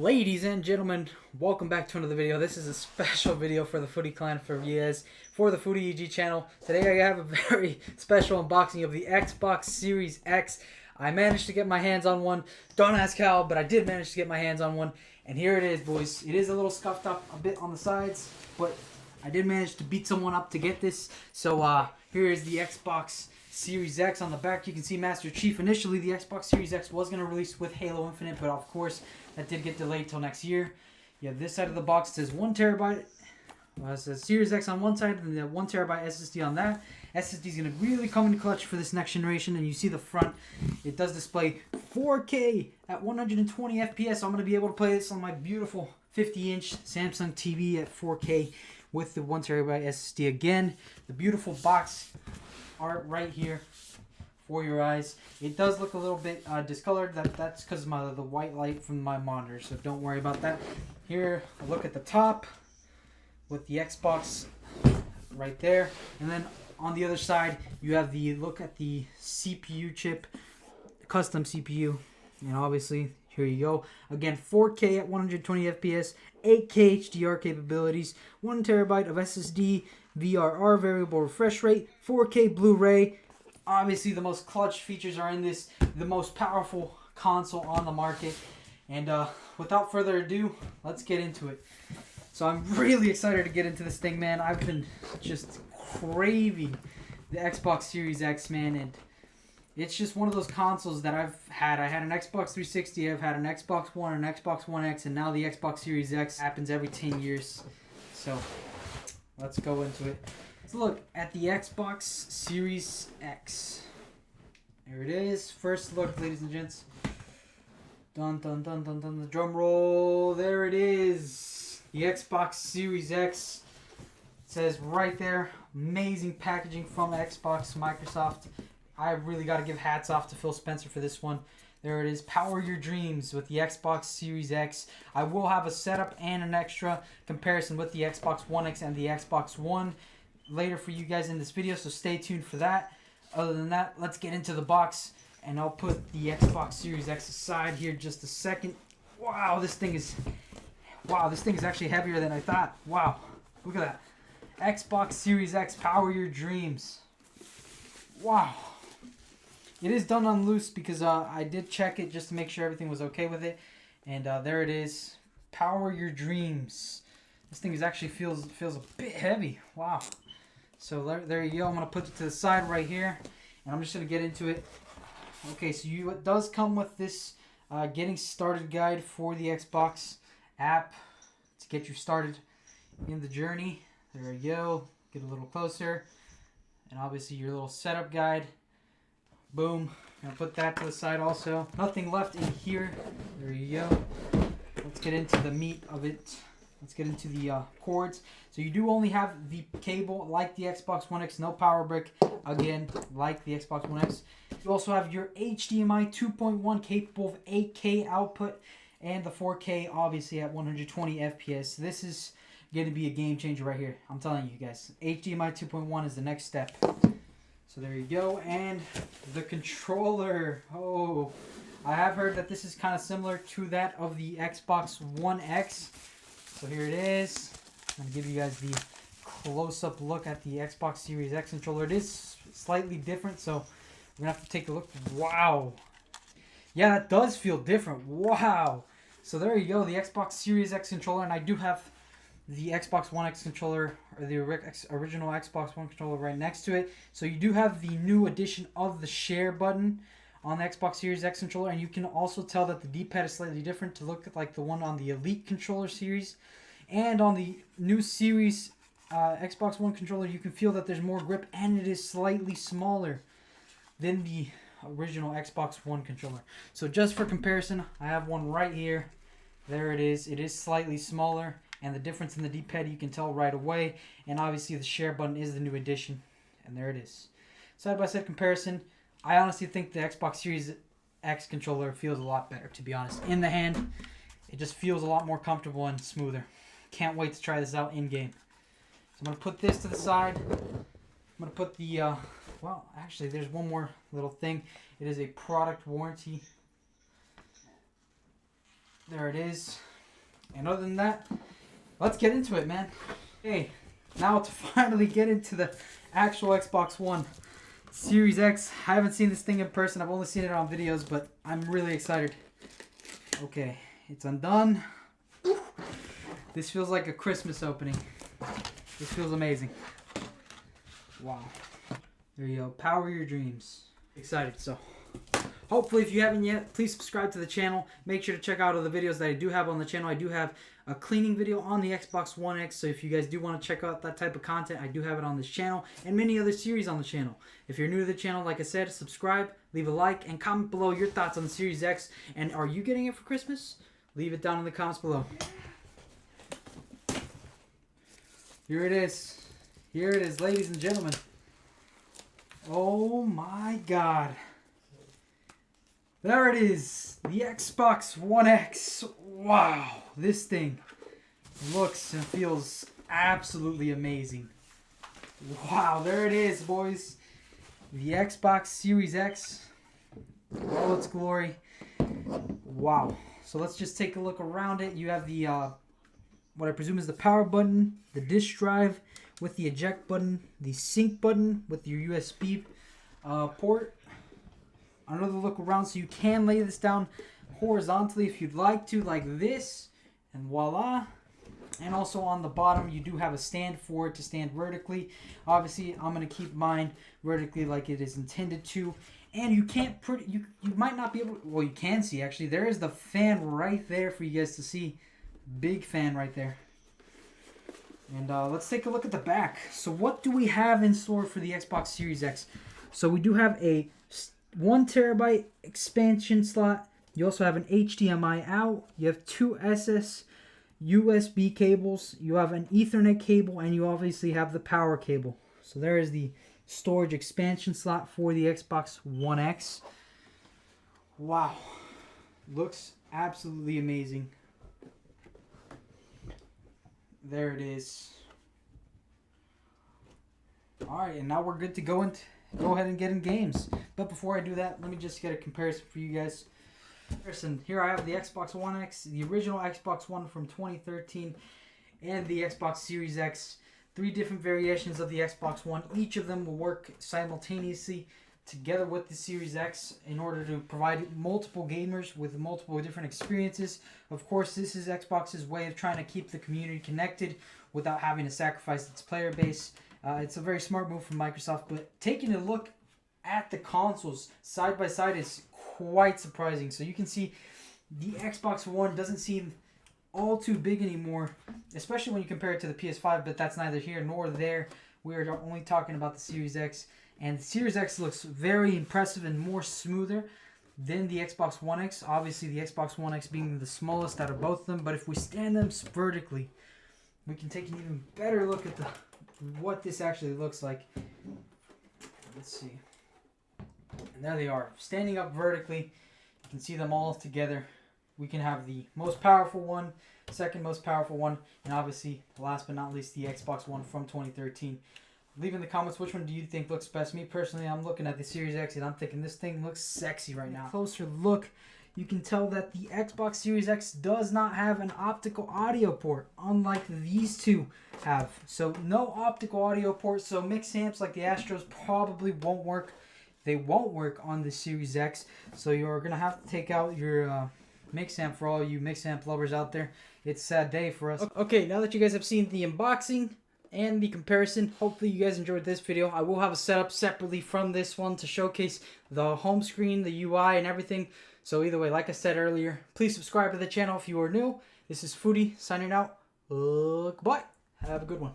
Ladies and gentlemen, welcome back to another video. This is a special video for the Footy Clan for viewers for the Footy EG channel. Today I have a very special unboxing of the Xbox Series X. I managed to get my hands on one. Don't ask how, but I did manage to get my hands on one. And here it is, boys. It is a little scuffed up a bit on the sides, but I did manage to beat someone up to get this. So here is the Xbox Series X. On the back you can see Master Chief. Initially the Xbox Series X was going to release with Halo Infinite, but of course that did get delayed till next year. Yeah, this side of the box says 1 terabyte. It says Series X on one side and the 1 terabyte SSD on that. SSD is going to really come in clutch for this next generation. And you see the front, it does display 4K at 120 FPS. So I'm going to be able to play this on my beautiful 50-inch Samsung TV at 4K with the 1 terabyte SSD. Again, the beautiful box art right here for your eyes. It does look a little bit discolored. That's because of the white light from my monitor, so don't worry about that. Here, a look at the top with the Xbox right there, and then on the other side you have the look at the CPU chip, custom CPU, and obviously here you go. Again, 4K at 120 FPS, 8K HDR capabilities, 1 terabyte of SSD, VRR variable refresh rate, 4K Blu-ray. Obviously the most clutch features are in this, the most powerful console on the market. And without further ado, let's get into it. So I'm really excited to get into this thing, man. I've been just craving the Xbox Series X, man, and it's just one of those consoles that I've had. I had an Xbox 360, I've had an Xbox One, an Xbox One X, and now the Xbox Series X happens every 10 years. So let's go into it. Let's look at the Xbox Series X. There it is. First look, ladies and gents. Dun dun dun dun dun. The drum roll. There it is. The Xbox Series X. It says right there. Amazing packaging from Xbox, Microsoft. I really got to give hats off to Phil Spencer for this one. There it is. Power your dreams with the Xbox Series X. I will have a setup and an extra comparison with the Xbox One X and the Xbox One later for you guys in this video, so stay tuned for that. Other than that, let's get into the box, and I'll put the Xbox Series X aside here just a second. Wow, this thing is actually heavier than I thought. Wow, look at that. Xbox Series X, power your dreams. Wow. It is done on loose because I did check it just to make sure everything was okay with it. And there it is. Power your dreams. This thing actually feels a bit heavy. Wow. So there you go. I'm going to put it to the side right here. And I'm just going to get into it. Okay, so it does come with this getting started guide for the Xbox app to get you started in the journey. There you go. Get a little closer. And obviously your little setup guide. Boom. I'll put that to the side also. Nothing left in here. There you go. Let's get into the meat of it. Let's get into the cords. So you do only have the cable like the Xbox One X, no power brick. Again, like the Xbox One X. You also have your HDMI 2.1 capable of 8K output and the 4K obviously at 120 FPS. This is going to be a game changer right here. I'm telling you guys. HDMI 2.1 is the next step. So there you go. And the controller. Oh, I have heard that this is kind of similar to that of the Xbox One X. So here it is. I'm going to give you guys the close-up look at the Xbox Series X controller. It is slightly different, so we're going to have to take a look. Wow. Yeah, that does feel different. Wow. So there you go, the Xbox Series X controller. And I do have the Xbox One X controller, or the original Xbox One controller right next to it. So you do have the new addition of the share button on the Xbox Series X controller, and you can also tell that the D-pad is slightly different to look like the one on the Elite controller series. And on the new series Xbox One controller, you can feel that there's more grip, and it is slightly smaller than the original Xbox One controller. So just for comparison, I have one right here. There it is. It is slightly smaller, and the difference in the D-pad you can tell right away. And obviously the share button is the new addition, and there it is. Side-by-side comparison. I honestly think the Xbox Series X controller feels a lot better, to be honest. In the hand, it just feels a lot more comfortable and smoother. Can't wait to try this out in-game. So I'm going to put this to the side. I'm going to put the, well, actually, there's one more little thing. It is a product warranty. There it is. And other than that, let's get into it, man. Hey, now to finally get into the actual Xbox One Series X. I haven't seen this thing in person. I've only seen it on videos, but I'm really excited. Okay, it's undone. This feels like a Christmas opening. This feels amazing. Wow. There you go. Power your dreams. Excited. So hopefully, if you haven't yet, please subscribe to the channel. Make sure to check out all the videos that I do have on the channel. I do have a cleaning video on the Xbox One X, so if you guys do want to check out that type of content, I do have it on this channel and many other series on the channel. If you're new to the channel, like I said, subscribe, leave a like, and comment below your thoughts on the Series X. And are you getting it for Christmas? Leave it down in the comments below. Here it is. Here it is, ladies and gentlemen. Oh my God. There it is. The Xbox One X. Wow. This thing looks and feels absolutely amazing. Wow. There it is, boys. The Xbox Series X. All its glory. Wow. So let's just take a look around it. You have the, what I presume is the power button, the disk drive with the eject button, the sync button with your USB port. Another look around, so you can lay this down horizontally if you'd like to, like this, and voila. And also on the bottom, you do have a stand for it to stand vertically. Obviously, I'm going to keep mine vertically like it is intended to. And you can't you might not be able to, well, you can see actually. There is the fan right there for you guys to see. Big fan right there. And let's take a look at the back. So what do we have in store for the Xbox Series X? So we do have a 1 terabyte expansion slot. You also have an HDMI out. You have 2 SS USB cables. You have an Ethernet cable, and you obviously have the power cable. So there is the storage expansion slot for the Xbox One X. Wow. Looks absolutely amazing. There it is. Alright, and now we're good to go ahead and get in games. But before I do that, let me just get a comparison for you guys. Listen, here I have the Xbox One X, the original Xbox One from 2013, and the Xbox Series X. 3 different variations of the Xbox One. Each of them will work simultaneously together with the Series X in order to provide multiple gamers with multiple different experiences. Of course, this is Xbox's way of trying to keep the community connected without having to sacrifice its player base. It's a very smart move from Microsoft, but taking a look at the consoles side by side is quite surprising. So you can see the Xbox One doesn't seem all too big anymore, especially when you compare it to the PS5, but that's neither here nor there. We are only talking about the Series X. And the Series X looks very impressive and more smoother than the Xbox One X. Obviously, the Xbox One X being the smallest out of both of them. But if we stand them vertically, we can take an even better look at what this actually looks like. Let's see. And there they are. Standing up vertically, you can see them all together. We can have the most powerful one, second most powerful one, and obviously, last but not least, the Xbox One from 2013. Leave in the comments which one do you think looks best. Me personally, I'm looking at the Series X and I'm thinking this thing looks sexy right now. Closer look, you can tell that the Xbox Series X does not have an optical audio port, unlike these two have. So no optical audio port, so mix amps like the Astros probably won't work. They won't work on the Series X, so you're going to have to take out your mix amp for all you mix amp lovers out there. It's a sad day for us. Okay, now that you guys have seen the unboxing and the comparison, hopefully you guys enjoyed this video. I will have a setup separately from this one to showcase the home screen, the UI, and everything. So either way, like I said earlier, please subscribe to the channel if you are new. This is Foodie signing out. Goodbye. Have a good one.